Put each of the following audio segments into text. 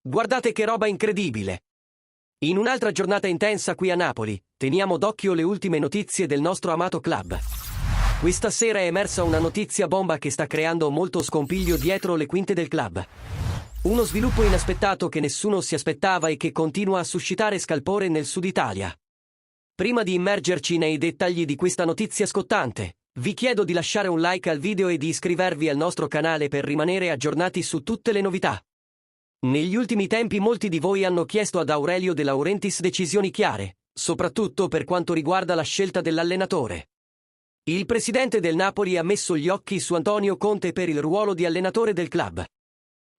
Guardate che roba incredibile! In un'altra giornata intensa qui a Napoli, teniamo d'occhio le ultime notizie del nostro amato club. Questa sera è emersa una notizia bomba che sta creando molto scompiglio dietro le quinte del club. Uno sviluppo inaspettato che nessuno si aspettava e che continua a suscitare scalpore nel Sud Italia. Prima di immergerci nei dettagli di questa notizia scottante, vi chiedo di lasciare un like al video e di iscrivervi al nostro canale per rimanere aggiornati su tutte le novità. Negli ultimi tempi molti di voi hanno chiesto ad Aurelio De Laurentiis decisioni chiare, soprattutto per quanto riguarda la scelta dell'allenatore. Il presidente del Napoli ha messo gli occhi su Antonio Conte per il ruolo di allenatore del club.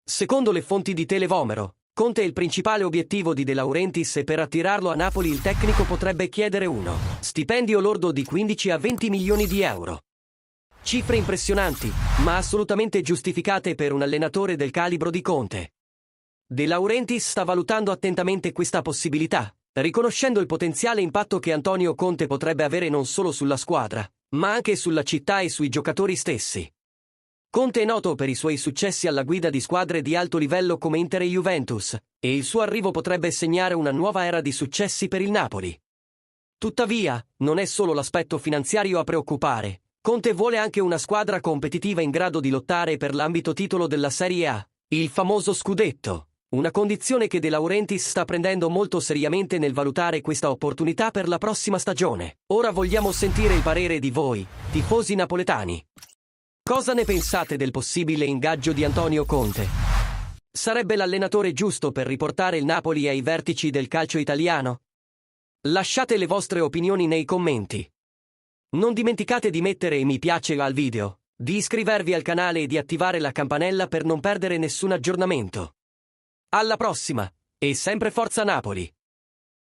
Secondo le fonti di Televomero, Conte è il principale obiettivo di De Laurentiis e per attirarlo a Napoli il tecnico potrebbe chiedere uno stipendio lordo di 15 a 20 milioni di euro. Cifre impressionanti, ma assolutamente giustificate per un allenatore del calibro di Conte. De Laurentiis sta valutando attentamente questa possibilità, riconoscendo il potenziale impatto che Antonio Conte potrebbe avere non solo sulla squadra, ma anche sulla città e sui giocatori stessi. Conte è noto per i suoi successi alla guida di squadre di alto livello come Inter e Juventus, e il suo arrivo potrebbe segnare una nuova era di successi per il Napoli. Tuttavia, non è solo l'aspetto finanziario a preoccupare. Conte vuole anche una squadra competitiva in grado di lottare per l'ambito titolo della Serie A, il famoso scudetto. Una condizione che De Laurentiis sta prendendo molto seriamente nel valutare questa opportunità per la prossima stagione. Ora vogliamo sentire il parere di voi, tifosi napoletani. Cosa ne pensate del possibile ingaggio di Antonio Conte? Sarebbe l'allenatore giusto per riportare il Napoli ai vertici del calcio italiano? Lasciate le vostre opinioni nei commenti. Non dimenticate di mettere mi piace al video, di iscrivervi al canale e di attivare la campanella per non perdere nessun aggiornamento. Alla prossima, e sempre Forza Napoli!